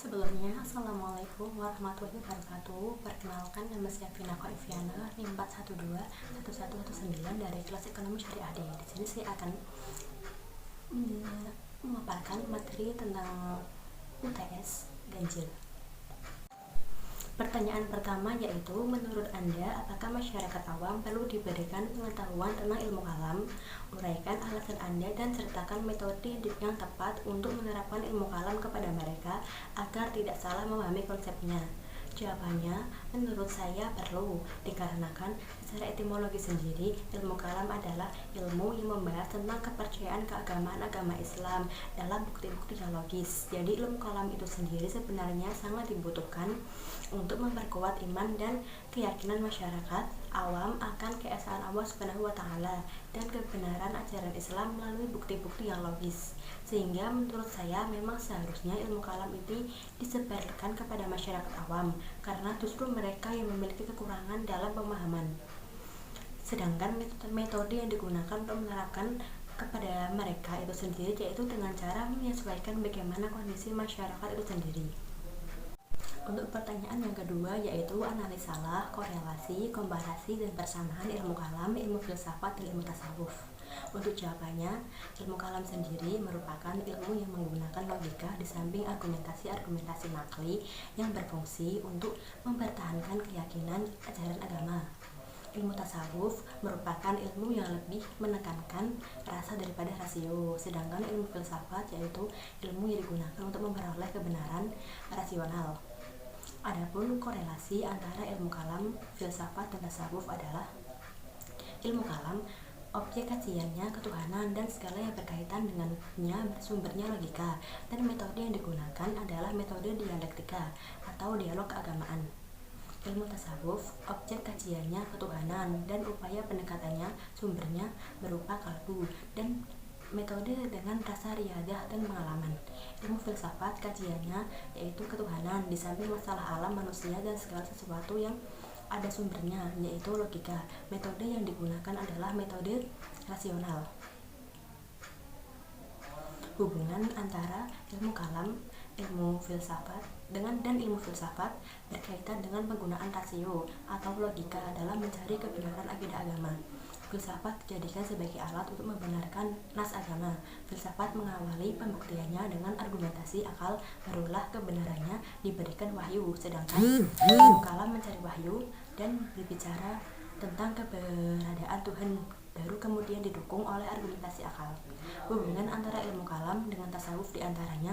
Sebelumnya, Assalamualaikum warahmatullahi wabarakatuh. Perkenalkan, nama saya Vina Koiviana, NIM 4121119 dari kelas ekonomi syariah D. Di sini saya akan memaparkan materi tentang UTS ganjil. Pertanyaan pertama yaitu, menurut Anda, apakah masyarakat awam perlu diberikan pengetahuan tentang ilmu kalam? Uraikan alasan Anda dan sertakan metode yang tepat untuk menerapkan ilmu kalam kepada mereka agar tidak salah memahami konsepnya. Jawabannya, menurut saya perlu, dikarenakan secara etimologi sendiri, ilmu kalam adalah ilmu yang membahas tentang kepercayaan keagamaan agama Islam dalam bukti-bukti yang logis. Jadi ilmu kalam itu sendiri sebenarnya sangat dibutuhkan untuk memperkuat iman dan keyakinan masyarakat awam akan keesaan Allah Subhanahu wa Ta'ala dan kebenaran ajaran Islam melalui bukti-bukti yang logis. Sehingga menurut saya memang seharusnya ilmu kalam ini disebarkan kepada masyarakat awam, karena justru mereka yang memiliki kekurangan dalam pemahaman. Sedangkan metode yang digunakan untuk menerapkan kepada mereka itu sendiri yaitu dengan cara menyesuaikan bagaimana kondisi masyarakat itu sendiri. Untuk pertanyaan yang kedua yaitu analisalah, korelasi, komparasi, dan persamaan ilmu kalam, ilmu filsafat, dan ilmu tasawuf. Untuk jawabannya, ilmu kalam sendiri merupakan ilmu yang menggunakan logika di samping argumentasi nakli yang berfungsi untuk mempertahankan keyakinan ajaran agama. Ilmu tasawuf merupakan ilmu yang lebih menekankan rasa daripada rasio, sedangkan ilmu filsafat yaitu ilmu yang digunakan untuk memperoleh kebenaran rasional. Adapun korelasi antara ilmu kalam, filsafat, dan tasawuf adalah ilmu kalam, objek kajiannya ketuhanan dan segala yang berkaitan dengannya sumbernya logika, dan metode yang digunakan adalah metode dialektika atau dialog keagamaan. Ilmu tasawuf, objek kajiannya ketuhanan dan upaya pendekatannya sumbernya berupa kalbu dan metode dengan rasa riadah dan pengalaman. Ilmu filsafat kajiannya yaitu ketuhanan di samping masalah alam manusia dan segala sesuatu yang ada sumbernya yaitu logika. Metode yang digunakan adalah metode rasional. Hubungan antara ilmu kalam, ilmu filsafat dan ilmu filsafat berkaitan dengan penggunaan rasio atau logika dalam mencari kebenaran akidah agama. Filsafat dijadikan sebagai alat untuk membenarkan nas agama. Filsafat mengawali pembuktiannya dengan argumentasi akal, barulah kebenarannya diberikan wahyu. Sedangkan ilmu kalam mencari wahyu dan berbicara tentang keberadaan Tuhan, baru kemudian didukung oleh argumentasi akal. Hubungan antara ilmu kalam dengan tasawuf diantaranya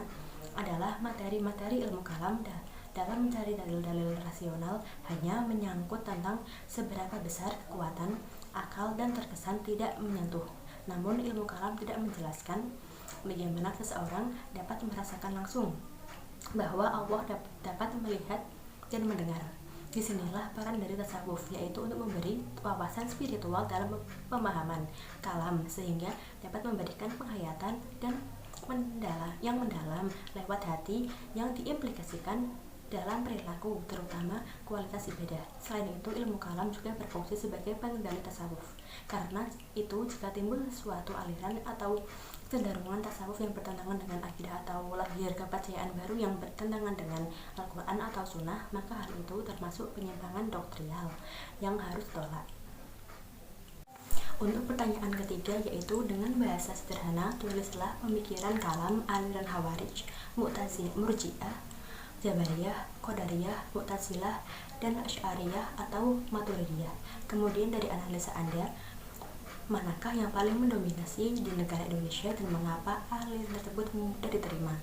adalah materi-materi ilmu kalam dalam mencari dalil-dalil rasional hanya menyangkut tentang seberapa besar kekuatan akal dan terkesan tidak menyentuh. Namun ilmu kalam tidak menjelaskan bagaimana seseorang dapat merasakan langsung bahwa Allah dapat melihat dan mendengar. Disinilah peran dari tasawuf, yaitu untuk memberi wawasan spiritual dalam pemahaman kalam sehingga dapat memberikan penghayatan dan yang mendalam lewat hati yang diimplikasikan dalam perilaku, terutama kualitas ibadah. Selain itu, ilmu kalam juga berfungsi sebagai pengendali tasawuf. Karena itu, jika timbul suatu aliran atau kecenderungan tasawuf yang bertentangan dengan akidah atau lahir kepercayaan baru yang bertentangan dengan Al-Quran atau Sunnah, maka hal itu termasuk penyimpangan doktrinal yang harus ditolak. Untuk pertanyaan ketiga yaitu, dengan bahasa sederhana, tulislah pemikiran kalam aliran Khawarij, Murji'ah, Jabariyah, Qadariyah, Mu'tazilah, dan Asy'ariyah atau Maturidiyah. Kemudian dari analisa Anda, manakah yang paling mendominasi di negara Indonesia dan mengapa aliran tersebut mudah diterima?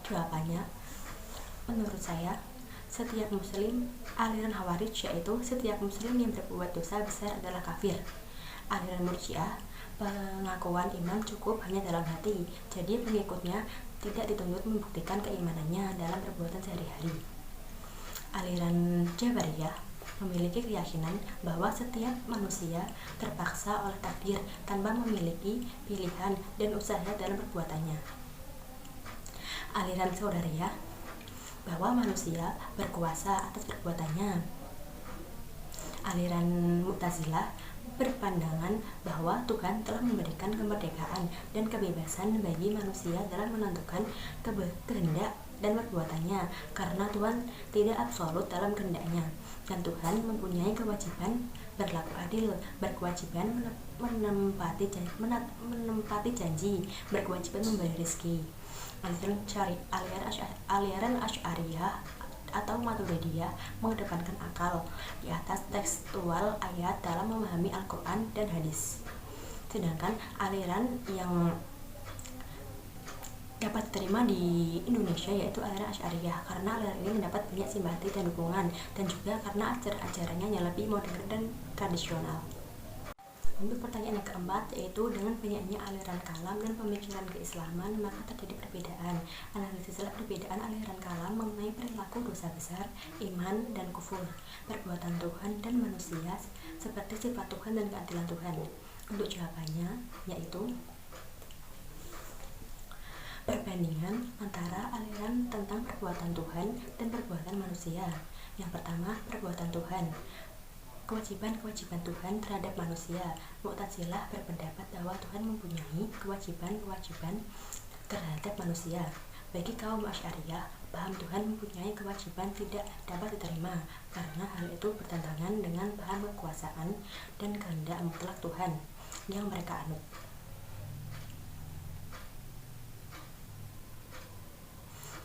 Jawabannya, menurut saya, setiap muslim aliran Khawarij yaitu setiap muslim yang berbuat dosa besar adalah kafir. Aliran Murji'ah, pengakuan iman cukup hanya dalam hati, jadi pengikutnya tidak dituntut membuktikan keimanannya dalam perbuatan sehari-hari. Aliran Jabariyah memiliki keyakinan bahwa setiap manusia terpaksa oleh takdir tanpa memiliki pilihan dan usaha dalam perbuatannya. Aliran Qadariyah bahwa manusia berkuasa atas perbuatannya. Aliran Mu'tazilah berpandangan bahwa Tuhan telah memberikan kemerdekaan dan kebebasan bagi manusia dalam menentukan kehendak dan perbuatannya, karena Tuhan tidak absolut dalam kehendaknya, dan Tuhan mempunyai kewajiban berlaku adil, berkewajiban menempati janji, berkewajiban memberi rezeki. Aliran Asy'ariyah atau Maturidiyah mengedepankan akal di atas tekstual ayat dalam memahami Al-Quran dan hadis. Sedangkan aliran yang dapat diterima di Indonesia yaitu aliran Asy'ariyah, karena aliran ini mendapat banyak simpati dan dukungan, dan juga karena ajaran-ajarannya yang lebih modern dan tradisional. Untuk pertanyaan yang keempat, yaitu dengan banyaknya aliran kalam dan pemikiran keislaman, maka terjadi perbedaan. Analisislah perbedaan aliran kalam mengenai perilaku dosa besar, iman dan kufur, perbuatan Tuhan dan manusia, seperti sifat Tuhan dan keadilan Tuhan. Untuk jawabannya, yaitu perbandingan antara aliran tentang perbuatan Tuhan dan perbuatan manusia. Yang pertama, perbuatan Tuhan. Kewajiban-kewajiban Tuhan terhadap manusia. Mu'tazilah berpendapat bahwa Tuhan mempunyai kewajiban-kewajiban terhadap manusia. Bagi kaum Asy'ariyah, paham Tuhan mempunyai kewajiban tidak dapat diterima, karena hal itu bertentangan dengan paham kekuasaan dan kehendak mutlak Tuhan yang mereka anut.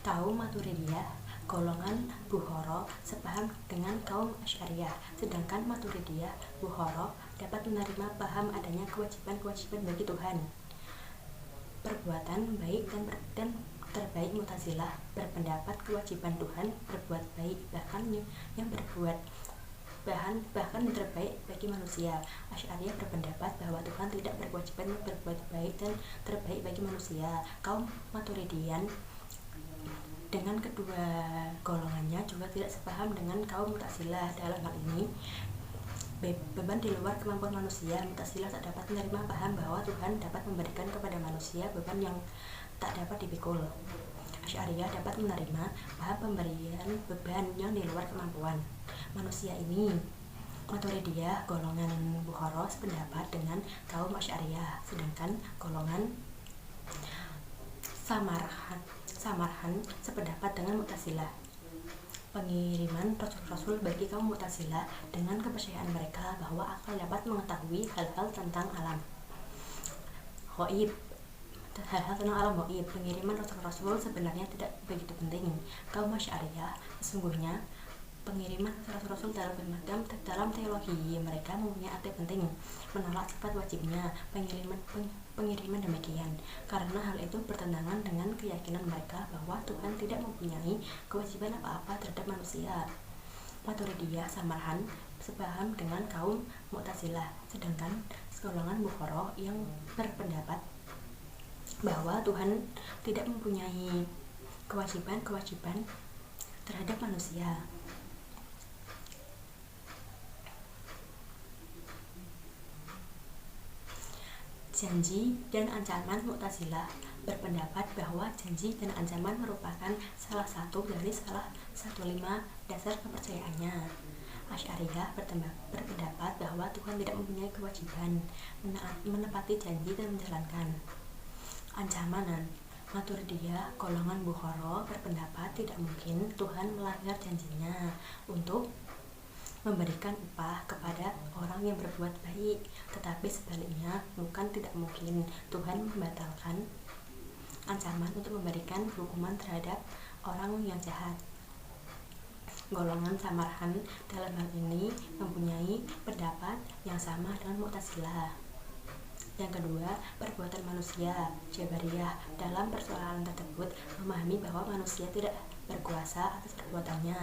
Kaum Maturidiyah, golongan Bukhara, sepaham dengan kaum Asy'ariyah, sedangkan Maturidiyah Bukhara dapat menerima paham adanya kewajiban-kewajiban bagi Tuhan. Perbuatan baik dan terbaik. Mu'tazilah berpendapat kewajiban Tuhan berbuat baik, bahkan yang terbaik bagi manusia. Asy'ariyah berpendapat bahwa Tuhan tidak berkewajiban berbuat baik dan terbaik bagi manusia. Kaum Maturidian dengan kedua golongannya juga tidak sepaham dengan kaum Mu'tazilah dalam hal ini. Beban di luar kemampuan manusia. Mu'tazilah tak dapat menerima paham bahwa Tuhan dapat memberikan kepada manusia beban yang tak dapat dipikul. Asy'ariyah dapat menerima paham pemberian beban yang di luar kemampuan manusia ini. Maturidiyah golongan Bukhara sependapat dengan kaum Asy'ariyah, sedangkan golongan Samarhan sependapat dengan Mu'tazilah. Pengiriman Rasul-Rasul. Bagi kaum Mu'tazilah, dengan kepercayaan mereka bahwa akal dapat mengetahui hal-hal tentang alam ghaib, pengiriman Rasul-Rasul sebenarnya tidak begitu penting. Kaum Asy'ariyah, sesungguhnya pengiriman Rasul-Rasul dalam teologi mereka mempunyai arti penting, menolak sifat wajibnya pengiriman demikian, karena hal itu bertentangan dengan keyakinan mereka bahwa Tuhan tidak mempunyai kewajiban apa-apa terhadap manusia. Maturidiyah Samarhan sepaham dengan kaum Mu'tazilah, sedangkan golongan Bukhara yang berpendapat bahwa Tuhan tidak mempunyai kewajiban terhadap manusia. Janji dan ancaman. Mu'tazilah berpendapat bahwa janji dan ancaman merupakan salah satu dari lima dasar kepercayaannya. Asy'ariyah berpendapat bahwa Tuhan tidak mempunyai kewajiban menepati janji dan menjalankan ancaman. Maturidiyah golongan Bukhara berpendapat tidak mungkin Tuhan melanggar janjinya untuk memberikan upah kepada orang yang berbuat baik, tetapi sebaliknya bukan tidak mungkin Tuhan membatalkan ancaman untuk memberikan hukuman terhadap orang yang jahat. Golongan Samarhan dalam hal ini mempunyai pendapat yang sama dengan Mu'tazilah. Yang kedua, perbuatan manusia. Jabariyah dalam persoalan tersebut memahami bahwa manusia tidak berkuasa atas perbuatannya,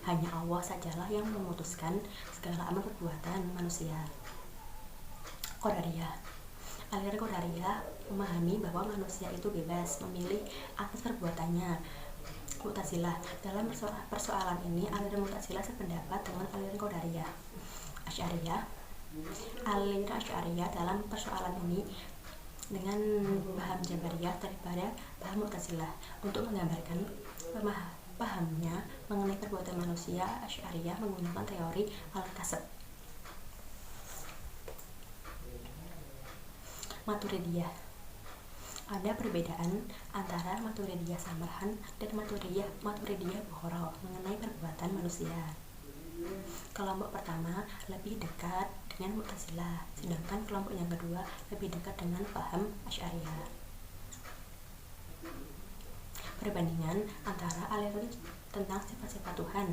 hanya Allah sajalah yang memutuskan segala amal perbuatan manusia. Qadariyah. Aliran Qadariyah memahami bahwa manusia itu bebas memilih atas perbuatannya. Mu'tazilah dalam persoalan ini, aliran Mu'tazilah sependapat dengan aliran Qadariyah. Aliran Asy'ariyah dalam persoalan ini dengan paham Jabariyah daripada paham Mu'tazilah. Untuk menggambarkan pahamnya mengenai perbuatan manusia, Asy'ariyah menggunakan teori al-kasb. Maturidiyah Ada perbedaan antara Maturidiyah Samarhan dan Maturidiyah Bukhara mengenai perbuatan manusia. Kelompok pertama lebih dekat dengan Mu'tazilah, sedangkan kelompok yang kedua lebih dekat dengan paham Asy'ariyah. Perbandingan antara aliran tentang sifat-sifat Tuhan.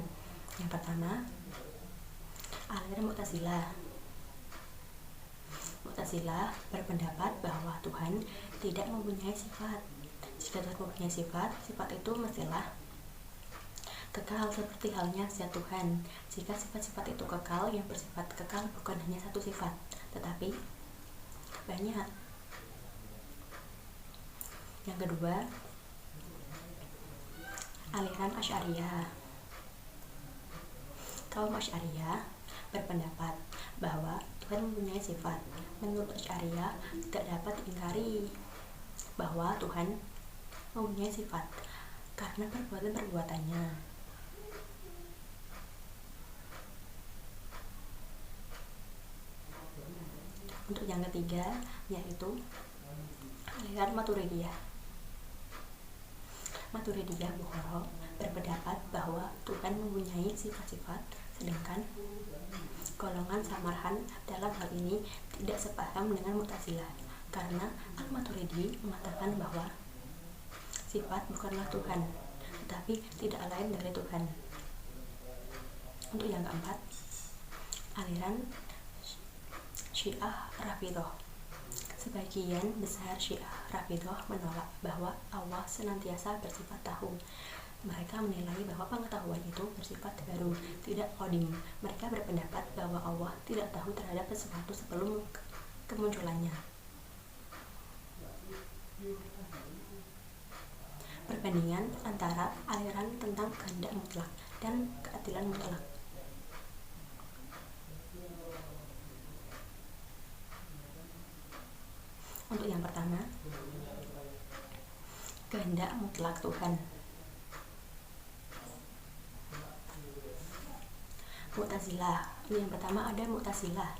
Yang pertama, aliran Mu'tazilah. Mu'tazilah berpendapat bahwa Tuhan tidak mempunyai sifat. Jika Tuhan mempunyai sifat, sifat itu mestilah kekal seperti halnya zat Tuhan. Jika sifat-sifat itu kekal, yang bersifat kekal bukan hanya satu sifat, tetapi banyak. Yang kedua, aliran Asy'ariyah. Kaum Asy'ariyah berpendapat bahwa Tuhan mempunyai sifat. Menurut Asy'ariyah tidak dapat diingkari bahwa Tuhan mempunyai sifat karena perbuatan-perbuatannya. Untuk yang ketiga, yaitu aliran Maturidiyah. Maturidiyah Bukhara berpendapat bahwa Tuhan mempunyai sifat-sifat, sedangkan golongan Samarhan dalam hal ini tidak sepaham dengan Mu'tazilah, karena Al-Maturidi mengatakan bahwa sifat bukanlah Tuhan, tetapi tidak lain dari Tuhan. Untuk yang keempat, aliran Syiah Rafidhah. Sebagian besar Syiah Rafidhah menolak bahwa Allah senantiasa bersifat tahu. Mereka menilai bahwa pengetahuan itu bersifat baru, tidak qadim. Mereka berpendapat bahwa Allah tidak tahu terhadap sesuatu sebelum kemunculannya. Perbandingan antara aliran tentang kehendak mutlak dan keadilan mutlak. Untuk yang pertama, kehendak mutlak Tuhan. Mu'tazilah. Yang pertama ada Mu'tazilah.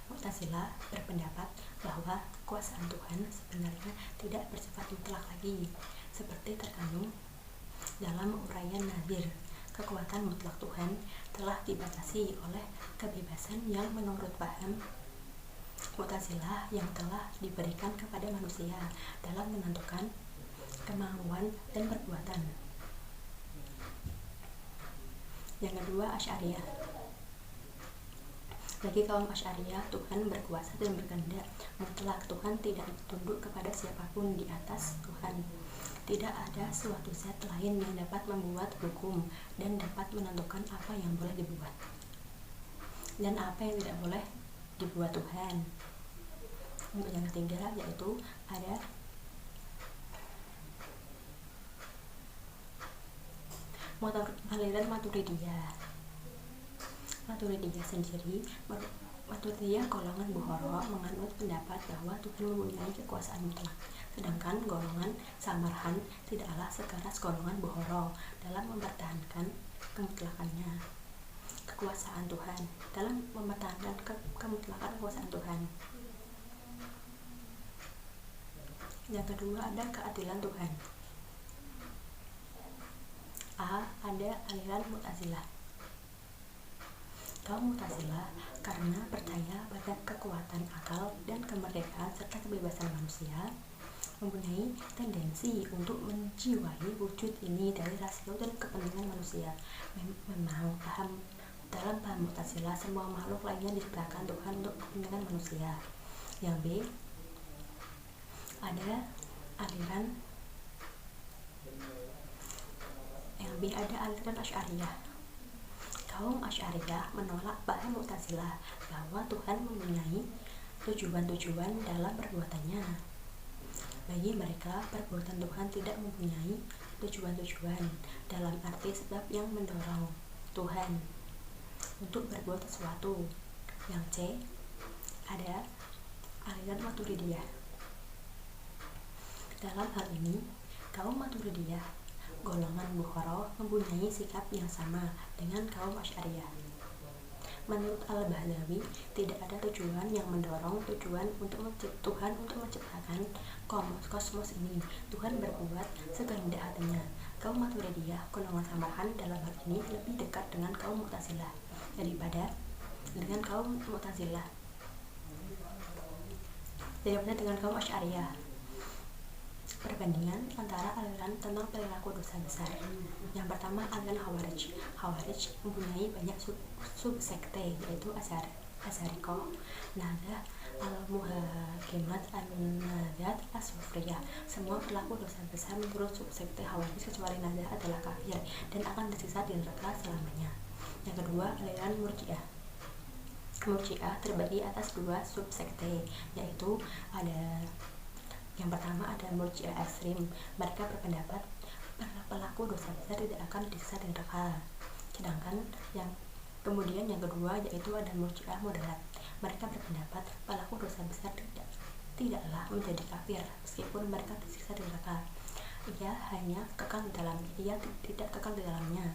Mu'tazilah berpendapat bahwa kekuasaan Tuhan sebenarnya tidak bersifat mutlak lagi, seperti terkandung dalam uraian Nazir. Kekuatan mutlak Tuhan telah dibatasi oleh kebebasan yang menurut paham Mu'tazilah yang telah diberikan kepada manusia dalam menentukan kemauan dan perbuatan. Yang kedua, Asy'ariyah. Bagi kaum Asy'ariyah, Tuhan berkuasa dan berkehendak mutlak. Tuhan tidak tunduk kepada siapapun di atas Tuhan. Tidak ada suatu zat lain yang dapat membuat hukum dan dapat menentukan apa yang boleh dibuat dan apa yang tidak boleh dibuat Tuhan. Untuk yang ketiga, yaitu ada aliran Maturidiyah. Maturidiyah sendiri, Maturidiyah golongan Bukhara menganut pendapat bahwa Tuhan mempunyai kekuasaan mutlak, sedangkan golongan Samarhan tidaklah sekeras golongan Bukhara dalam mempertahankan kemutlakannya kekuasaan Tuhan, dalam mempertahankan kemutlakan kekuasaan Tuhan. Yang kedua ada keadilan Tuhan. Ada aliran Mu'tazilah. Kaum Mu'tazilah karena percaya pada kekuatan akal dan kemerdekaan serta kebebasan manusia, mempunyai tendensi untuk menjiwai wujud ini dari rasio dan kepentingan manusia. Memang dalam paham Mu'tazilah, semua makhluk lainnya diciptakan Tuhan untuk kepentingan manusia. Yang B, ada aliran Asy'ariyah. Kaum Asy'ariyah menolak paham Mu'tazilah bahwa Tuhan mempunyai tujuan-tujuan dalam perbuatannya. Bagi mereka, perbuatan Tuhan tidak mempunyai tujuan-tujuan dalam arti sebab yang mendorong Tuhan untuk berbuat sesuatu. Yang C, ada aliran Maturidiyah. Dalam hal ini, kaum Maturidiyah golongan Bukhara mempunyai sikap yang sama dengan kaum Asy'ariyah. Menurut Al-Bahlawi, tidak ada tujuan yang mendorong Tuhan untuk menciptakan kosmos ini. Tuhan berbuat sekehendak hatinya. Kaum Maturidiyah, golongan Samarkand dalam hal ini lebih dekat dengan kaum Mu'tazilah daripada dengan kaum Asy'ariyah. Perbandingan antara aliran tentang perilaku dosa besar. Yang pertama, aliran Khawarij. Khawarij mempunyai banyak subsekte, yaitu Asy'ariyah, Nahdah, Al-Muhakimat, An-Nadat, As-Sufriyah. Semua pelaku dosa besar menurut subsekte Khawarij kecuali Nahdah adalah kafir dan akan tersiksa di neraka selamanya. Yang kedua, aliran Murji'ah. Murji'ah terbagi atas dua subsekte, yaitu yang pertama ada Murji'ah ekstrim. Mereka berpendapat pelaku dosa besar tidak akan disiksa di neraka. Sedangkan yang kedua yaitu ada Murji'ah moderat. Mereka berpendapat pelaku dosa besar tidaklah menjadi kafir meskipun mereka disiksa di neraka. Ia tidak kekal di dalamnya.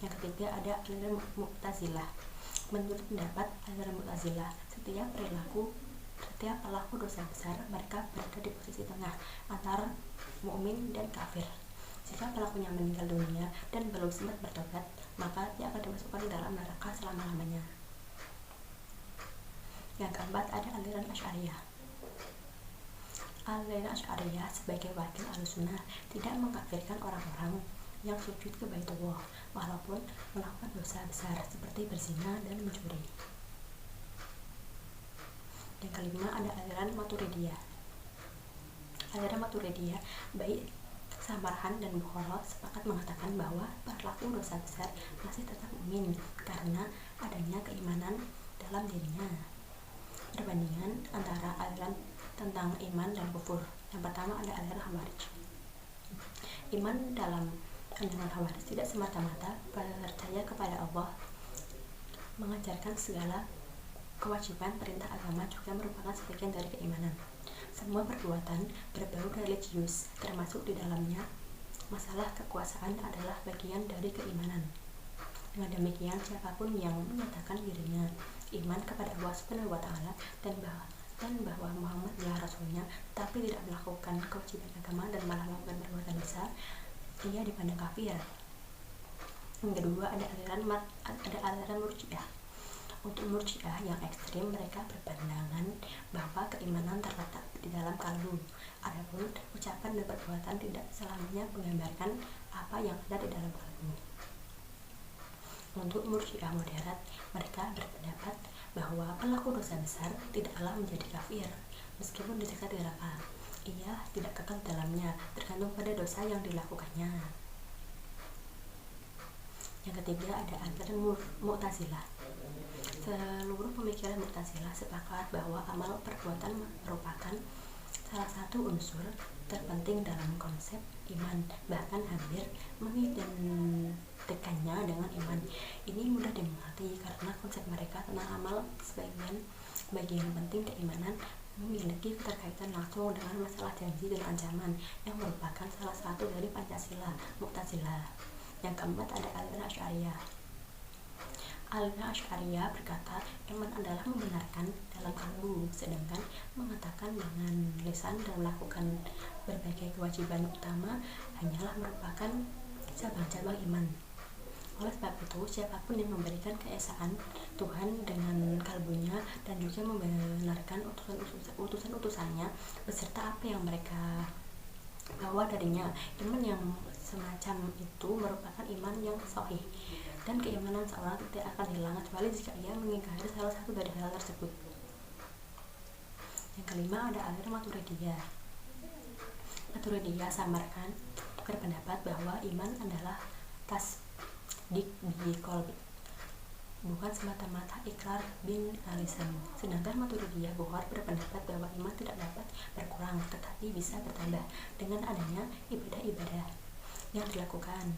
Yang ketiga ada aliran Mu'tazilah. Menurut pendapat aliran Mu'tazilah, setiap pelaku dosa besar mereka berada di posisi tengah antara mukmin dan kafir. Jika pelakunya meninggal dunia dan belum sempat bertobat, maka ia akan dimasukkan ke dalam neraka selama-lamanya. Yang keempat ada aliran Asy'ariyah. Aliran Asy'ariyah sebagai wakil Ahlussunnah tidak mengkafirkan orang-orang yang sujud ke Baitullah walaupun melakukan dosa besar seperti berzina dan mencuri. Yang kelima ada aliran Maturidiyah. Aliran Maturidiyah baik Samarkand dan Bukhara sepakat mengatakan bahwa pelaku dosa besar masih tetap mukmin karena adanya keimanan dalam dirinya. Perbandingan antara aliran tentang iman dan kufur. Yang pertama ada aliran Khawarij. Iman dalam pandangan Khawarij tidak semata-mata percaya kepada Allah, mengajarkan segala kewajiban perintah agama juga merupakan sebagian dari keimanan. Semua perbuatan berbau religius, termasuk di dalamnya masalah kekuasaan, adalah bagian dari keimanan. Dengan demikian, siapapun yang menyatakan dirinya iman kepada Allah Subhanahu wa Ta'ala dan bahwa Muhammad adalah Rasulnya, tapi tidak melakukan kewajiban agama dan malah melakukan perbuatan dosa, ia dipandang kafir. Yang kedua ada aliran Murji'ah. Untuk Murji'ah yang ekstrim, mereka berpandangan bahwa keimanan terletak di dalam kalbu. Adapun ucapan dan perbuatan tidak selamanya menggambarkan apa yang ada di dalam kalbu. Untuk Murji'ah moderat, mereka berpendapat bahwa pelaku dosa besar tidaklah menjadi kafir meskipun disiksa di neraka. Ia tidak kekal dalamnya, tergantung pada dosa yang dilakukannya. Yang ketiga ada aliran Mu'tazilah. Seluruh pemikiran Mu'tazilah sepakat bahwa amal perbuatan merupakan salah satu unsur terpenting dalam konsep iman, bahkan hampir mengidentikannya dengan iman. Ini mudah dimengerti karena konsep mereka tentang amal sebagai bagian penting keimanan memiliki keterkaitan langsung dengan masalah janji dan ancaman yang merupakan salah satu dari Pancasila Mu'tazilah. Yang keempat ada aliran Asy'ariyah. Aliran Asy'ariyah berkata iman adalah membenarkan dalam kalbu, sedangkan mengatakan dengan lisan dan melakukan berbagai kewajiban utama hanyalah merupakan cabang-cabang iman. Oleh sebab itu, siapapun yang memberikan keesaan Tuhan dengan kalbunya dan juga membenarkan utusan-utusannya beserta apa yang mereka bawa darinya, iman yang semacam itu merupakan iman yang sahih, dan keimanan seorang tidak akan hilang kecuali jika ia mengingkari salah satu dari hal tersebut. Yang kelima ada aliran Maturidiyah. Maturidiyah Samarkand berpendapat bahwa iman adalah tasdik bi qalbi, bukan semata-mata ikrar bin lisan. Sedangkan Maturidiyah Bukhara berpendapat bahwa iman tidak dapat berkurang tetapi bisa bertambah dengan adanya ibadah-ibadah yang dilakukan.